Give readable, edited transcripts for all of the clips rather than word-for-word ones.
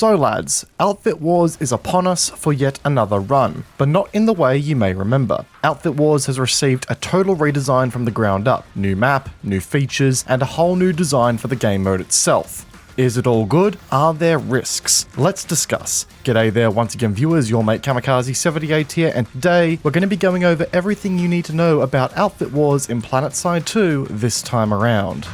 So lads, Outfit Wars is upon us for yet another run, but not in the way you may remember. Outfit Wars has received a total redesign from the ground up, new map, new features, and a whole new design for the game mode itself. Is it all good? Are there risks? Let's discuss. G'day there once again viewers, your mate Kamikaze78 here, and today we're going to be going over everything you need to know about Outfit Wars in Planetside 2 this time around.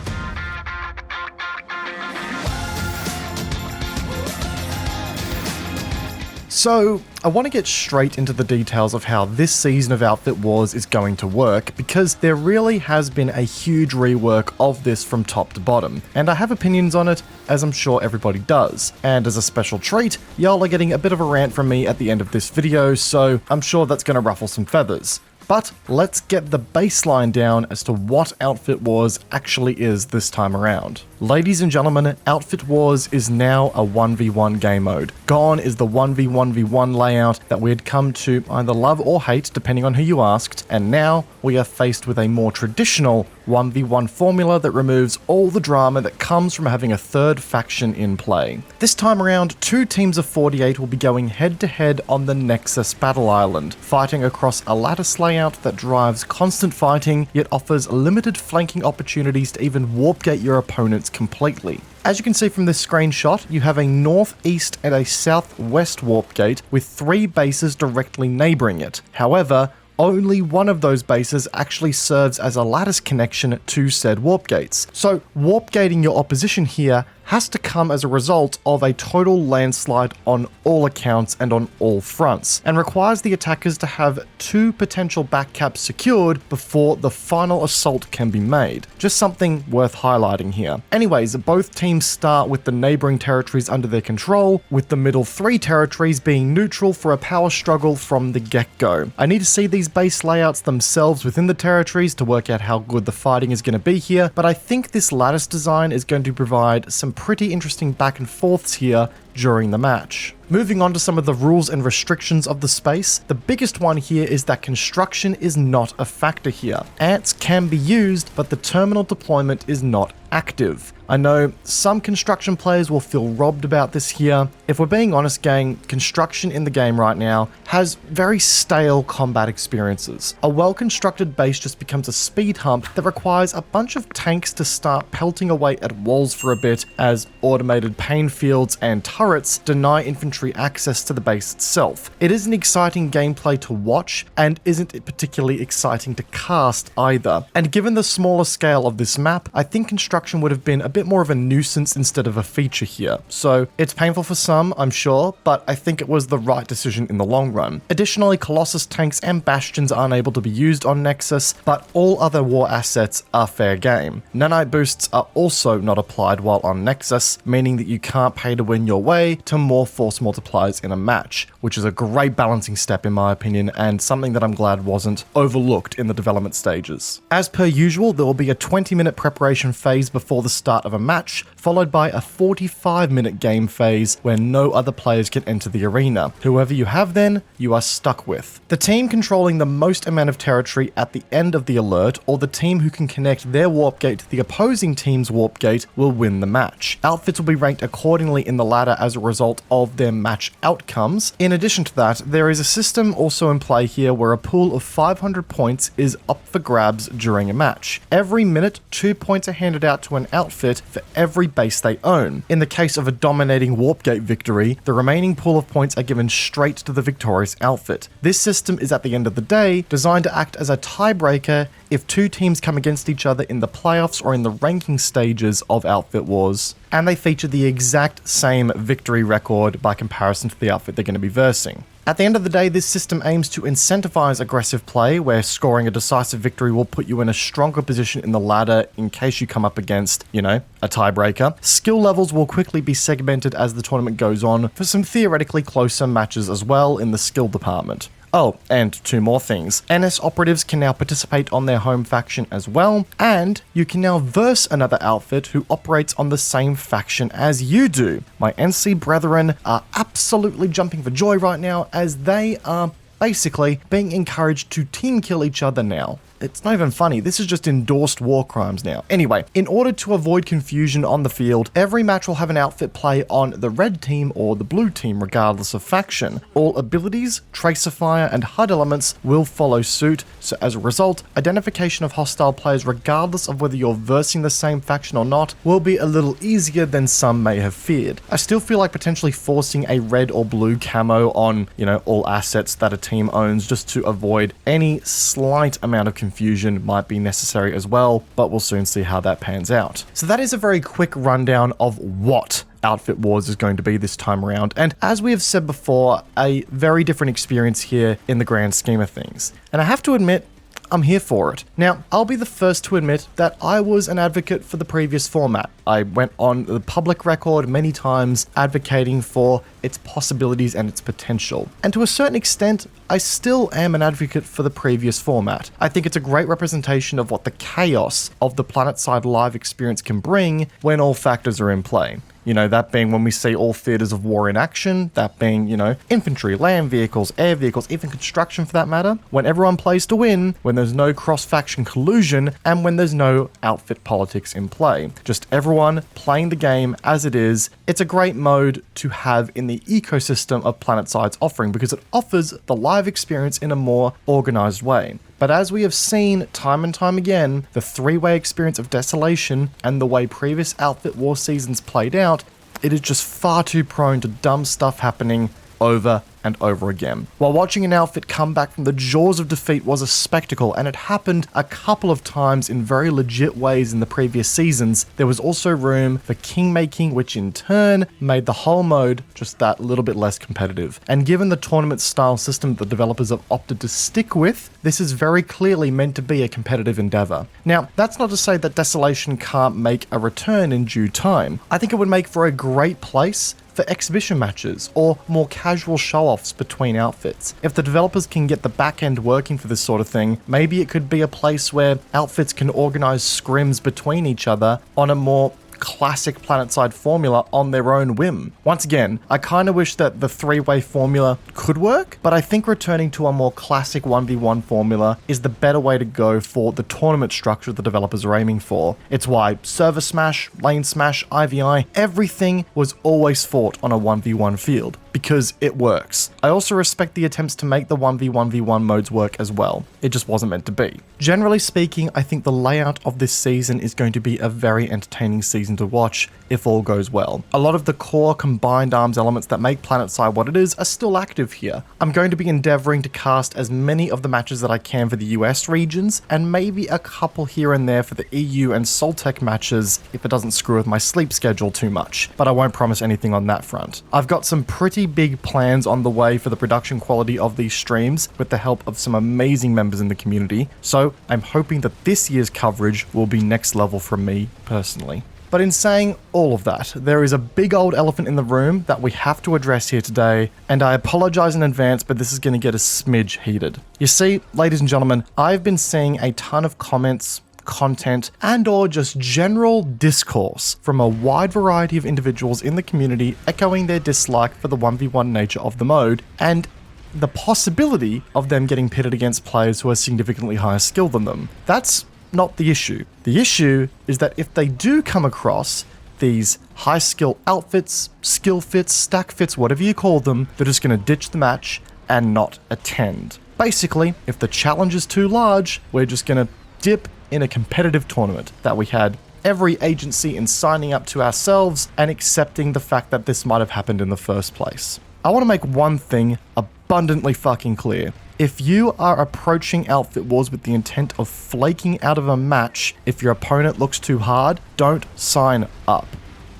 So, I want to get straight into the details of how this season of Outfit Wars is going to work, because there really has been a huge rework of this from top to bottom, and I have opinions on it, as I'm sure everybody does. And as a special treat, y'all are getting a bit of a rant from me at the end of this video, so I'm sure that's going to ruffle some feathers. But let's get the baseline down as to what Outfit Wars actually is this time around. Ladies and gentlemen, Outfit Wars is now a 1v1 game mode. Gone is the 1v1v1 layout that we had come to either love or hate depending on who you asked, and now we are faced with a more traditional 1v1 formula that removes all the drama that comes from having a third faction in play. This time around, 2 teams of 48 will be going head to head on the Nexus Battle Island, fighting across a lattice layout that drives constant fighting, yet offers limited flanking opportunities to even warp gate your opponents completely. As you can see from this screenshot, you have a northeast and a southwest warp gate with 3 bases directly neighboring it. However, only one of those bases actually serves as a lattice connection to said warp gates. So warp gating your opposition here has to come as a result of a total landslide on all accounts and on all fronts, and requires the attackers to have 2 potential backcaps secured before the final assault can be made. Just something worth highlighting here. Anyways, both teams start with the neighboring territories under their control, with the middle 3 territories being neutral for a power struggle from the get-go. I need to see these base layouts themselves within the territories to work out how good the fighting is going to be here, but I think this lattice design is going to provide some pretty interesting back and forths here during the match. Moving on to some of the rules and restrictions of the space, the biggest one here is that construction is not a factor here. Ants can be used, but the terminal deployment is not active. I know some construction players will feel robbed about this here. If we're being honest, gang, construction in the game right now has very stale combat experiences. A well-constructed base just becomes a speed hump that requires a bunch of tanks to start pelting away at walls for a bit, as automated pain fields and turrets deny infantry access to the base itself. It isn't exciting gameplay to watch, and isn't particularly exciting to cast either. And given the smaller scale of this map, I think construction would have been a bit more of a nuisance instead of a feature here. So it's painful for some, I'm sure, but I think it was the right decision in the long run. Additionally, Colossus tanks and bastions aren't able to be used on Nexus, but all other war assets are fair game. Nanite boosts are also not applied while on Nexus, meaning that you can't pay to win your way to more force multipliers in a match, which is a great balancing step in my opinion, and something that I'm glad wasn't overlooked in the development stages. As per usual, there will be a 20-minute preparation phase before the start of a match, followed by a 45-minute game phase where no other players can enter the arena. Whoever you have then, you are stuck with. The team controlling the most amount of territory at the end of the alert, or the team who can connect their warp gate to the opposing team's warp gate, will win the match. Outfits will be ranked accordingly in the ladder as a result of their match outcomes. In addition to that, there is a system also in play here where a pool of 500 points is up for grabs during a match. Every minute, 2 points are handed out to an outfit for every base they own. In the case of a dominating warp gate victory, the remaining pool of points are given straight to the victorious outfit. This system is, at the end of the day, designed to act as a tiebreaker if 2 teams come against each other in the playoffs or in the ranking stages of Outfit Wars, and they feature the exact same victory record by comparison to the outfit they're going to be versing. At the end of the day, this system aims to incentivize aggressive play, where scoring a decisive victory will put you in a stronger position in the ladder in case you come up against, a tiebreaker. Skill levels will quickly be segmented as the tournament goes on for some theoretically closer matches as well in the skill department. Oh, and 2 more things. NS operatives can now participate on their home faction as well, and you can now verse another outfit who operates on the same faction as you do. My NC brethren are absolutely jumping for joy right now, as they are basically being encouraged to team kill each other now. It's not even funny. This is just endorsed war crimes now. Anyway, in order to avoid confusion on the field, every match will have an outfit play on the red team or the blue team, regardless of faction. All abilities, tracer fire, and HUD elements will follow suit, so as a result, identification of hostile players, regardless of whether you're versing the same faction or not, will be a little easier than some may have feared. I still feel like potentially forcing a red or blue camo on, all assets that a team owns just to avoid any slight amount of confusion might be necessary as well, but we'll soon see how that pans out. So that is a very quick rundown of what Outfit Wars is going to be this time around, and as we have said before, a very different experience here in the grand scheme of things. And I have to admit, I'm here for it. Now, I'll be the first to admit that I was an advocate for the previous format. I went on the public record many times advocating for its possibilities and its potential. And to a certain extent, I still am an advocate for the previous format. I think it's a great representation of what the chaos of the Planetside live experience can bring when all factors are in play. That being when we see all theaters of war in action, that being, infantry, land vehicles, air vehicles, even construction for that matter, when everyone plays to win, when there's no cross-faction collusion, and when there's no outfit politics in play. Just everyone playing the game as it is. It's a great mode to have in the ecosystem of Planetside's offering because it offers the live experience in a more organized way. But as we have seen time and time again, the three-way experience of Desolation and the way previous Outfit War seasons played out, it is just far too prone to dumb stuff happening over and over again. While watching an outfit come back from the jaws of defeat was a spectacle, and it happened a couple of times in very legit ways in the previous seasons, there was also room for kingmaking, which in turn made the whole mode just that little bit less competitive. And given the tournament style system the developers have opted to stick with, this is very clearly meant to be a competitive endeavor. Now, that's not to say that Desolation can't make a return in due time. I think it would make for a great place for exhibition matches or more casual show-offs between outfits. If the developers can get the back end working for this sort of thing, maybe it could be a place where outfits can organize scrims between each other on a more classic Planetside formula on their own whim. Once again, I kind of wish that the three-way formula could work, but I think returning to a more classic 1v1 formula is the better way to go for the tournament structure the developers are aiming for. It's why Server Smash, Lane Smash, IVI, everything was always fought on a 1v1 field, because it works. I also respect the attempts to make the 1v1v1 modes work as well. It just wasn't meant to be. Generally speaking, I think the layout of this season is going to be a very entertaining season to watch if all goes well. A lot of the core combined arms elements that make Planetside what it is are still active here. I'm going to be endeavoring to cast as many of the matches that I can for the US regions, and maybe a couple here and there for the EU and Soltech matches if it doesn't screw with my sleep schedule too much, but I won't promise anything on that front. I've got some pretty big plans on the way for the production quality of these streams with the help of some amazing members in the community, so I'm hoping that this year's coverage will be next level from me personally. But in saying all of that, there is a big old elephant in the room that we have to address here today, and I apologize in advance, but this is going to get a smidge heated. You see, ladies and gentlemen, I've been seeing a ton of comments, content, and or just general discourse from a wide variety of individuals in the community echoing their dislike for the 1v1 nature of the mode, and the possibility of them getting pitted against players who are significantly higher skilled than them. That's not the issue. The issue is that if they do come across these high skill outfits, skill fits, stack fits, whatever you call them, they're just going to ditch the match and not attend. Basically, if the challenge is too large, we're just going to dip in a competitive tournament that we had every agency in signing up to ourselves and accepting the fact that this might have happened in the first place. I want to make one thing abundantly fucking clear. If you are approaching Outfit Wars with the intent of flaking out of a match if your opponent looks too hard, don't sign up.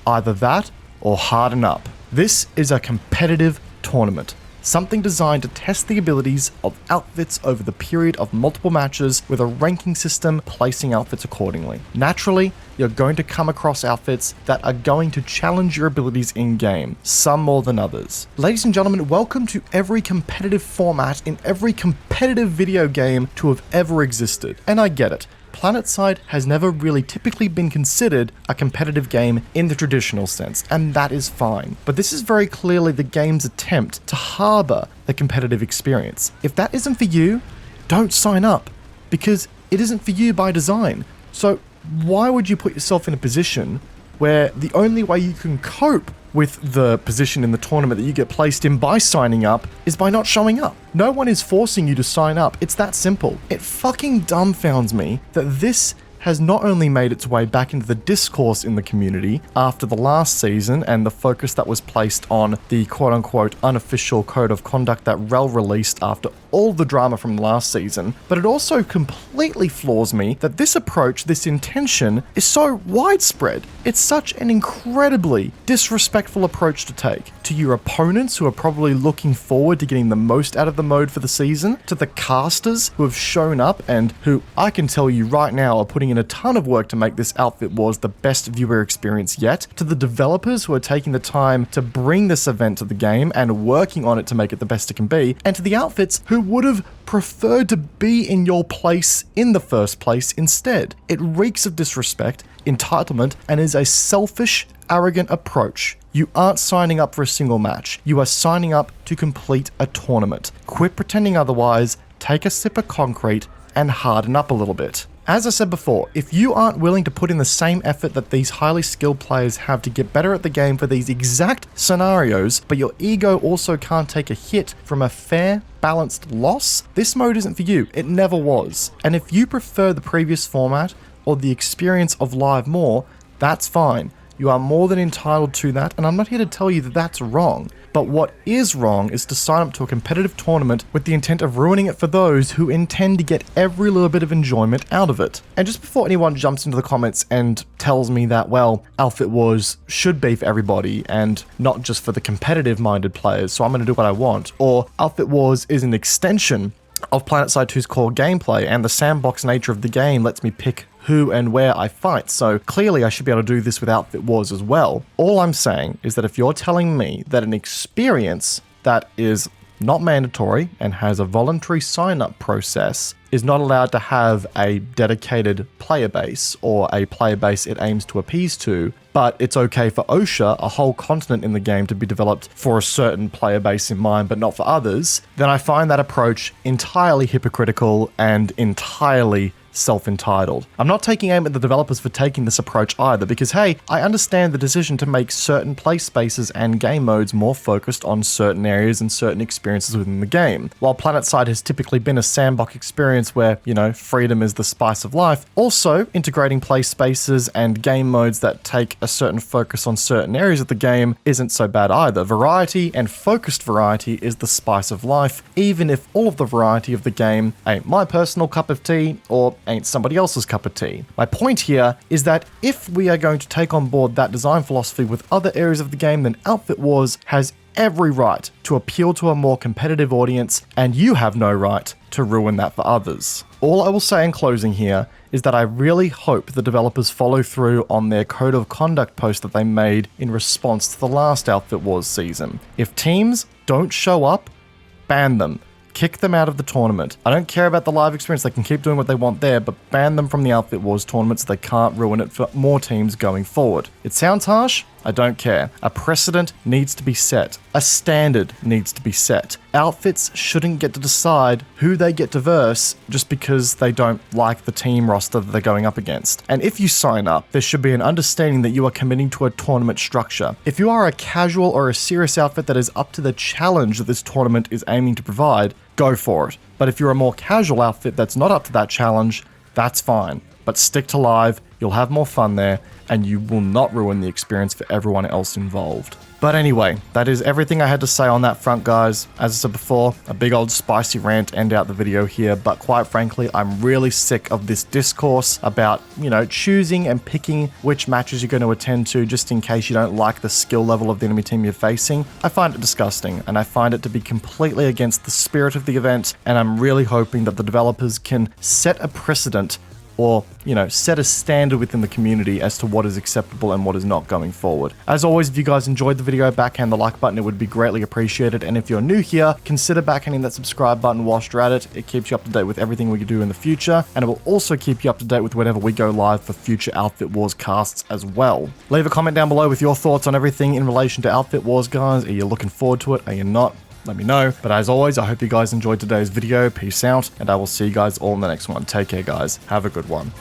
Either that or harden up. This is a competitive tournament. Something designed to test the abilities of outfits over the period of multiple matches with a ranking system placing outfits accordingly. Naturally, you're going to come across outfits that are going to challenge your abilities in-game, some more than others. Ladies and gentlemen, welcome to every competitive format in every competitive video game to have ever existed. And I get it. Planetside has never really typically been considered a competitive game in the traditional sense, and that is fine. But this is very clearly the game's attempt to harbor the competitive experience. If that isn't for you, don't sign up, because it isn't for you by design. So why would you put yourself in a position where the only way you can cope with the position in the tournament that you get placed in by signing up is by not showing up? No one is forcing you to sign up. It's that simple. It fucking dumbfounds me that this has not only made its way back into the discourse in the community after the last season and the focus that was placed on the quote-unquote unofficial code of conduct that Rel released after all the drama from last season, but it also completely floors me that this approach, this intention, is so widespread. It's such an incredibly disrespectful approach to take to your opponents who are probably looking forward to getting the most out of the mode for the season, to the casters who have shown up and who I can tell you right now are putting in a ton of work to make this Outfit Wars the best viewer experience yet, to the developers who are taking the time to bring this event to the game and working on it to make it the best it can be, and to the outfits who would have preferred to be in your place in the first place instead. It reeks of disrespect, entitlement, and is a selfish, arrogant approach. You aren't signing up for a single match. You are signing up to complete a tournament. Quit pretending otherwise, take a sip of concrete, and harden up a little bit. As I said before, if you aren't willing to put in the same effort that these highly skilled players have to get better at the game for these exact scenarios, but your ego also can't take a hit from a fair, balanced loss, this mode isn't for you. It never was. And if you prefer the previous format or the experience of live more, that's fine. You are more than entitled to that, and I'm not here to tell you that that's wrong. But what is wrong is to sign up to a competitive tournament with the intent of ruining it for those who intend to get every little bit of enjoyment out of it. And just before anyone jumps into the comments and tells me that, well, Outfit Wars should be for everybody and not just for the competitive-minded players, so I'm going to do what I want, or Outfit Wars is an extension of Planetside 2's core gameplay, and the sandbox nature of the game lets me pick who and where I fight, so clearly I should be able to do this with Outfit Wars as well. All I'm saying is that if you're telling me that an experience that is not mandatory and has a voluntary sign-up process is not allowed to have a dedicated player base or a player base it aims to appease to, but it's okay for OSHA, a whole continent in the game, to be developed for a certain player base in mind but not for others, then I find that approach entirely hypocritical and entirely self-entitled. I'm not taking aim at the developers for taking this approach either, because hey, I understand the decision to make certain play spaces and game modes more focused on certain areas and certain experiences within the game. While Planetside has typically been a sandbox experience where, you know, freedom is the spice of life, also integrating play spaces and game modes that take a certain focus on certain areas of the game isn't so bad either. Variety and focused variety is the spice of life, even if all of the variety of the game ain't my personal cup of tea or ain't somebody else's cup of tea. My point here is that if we are going to take on board that design philosophy with other areas of the game, then Outfit Wars has every right to appeal to a more competitive audience, and you have no right to ruin that for others. All I will say in closing here is that I really hope the developers follow through on their code of conduct post that they made in response to the last Outfit Wars season. If teams don't show up, ban them. Kick them out of the tournament. I don't care about the live experience, they can keep doing what they want there, but ban them from the Outfit Wars tournament so they can't ruin it for more teams going forward. It sounds harsh? I don't care. A precedent needs to be set. A standard needs to be set. Outfits shouldn't get to decide who they get to verse just because they don't like the team roster that they're going up against. And if you sign up, there should be an understanding that you are committing to a tournament structure. If you are a casual or a serious outfit that is up to the challenge that this tournament is aiming to provide, go for it. But if you're a more casual outfit that's not up to that challenge, that's fine. But stick to live, you'll have more fun there, and you will not ruin the experience for everyone else involved. But anyway, that is everything I had to say on that front, guys. As I said before, a big old spicy rant end out the video here, but quite frankly, I'm really sick of this discourse about, you know, choosing and picking which matches you're going to attend to just in case you don't like the skill level of the enemy team you're facing. I find it disgusting, and I find it to be completely against the spirit of the event, and I'm really hoping that the developers can set a precedent or, you know, set a standard within the community as to what is acceptable and what is not going forward. As always, if you guys enjoyed the video, backhand the like button, it would be greatly appreciated. And if you're new here, consider backhanding that subscribe button whilst you're at it. It keeps you up to date with everything we do in the future, and it will also keep you up to date with whenever we go live for future Outfit Wars casts as well. Leave a comment down below with your thoughts on everything in relation to Outfit Wars, guys. Are you looking forward to it? Are you not? let me know. But as always, I hope you guys enjoyed today's video. Peace out, and I will see you guys all in the next one. Take care, guys. Have a good one.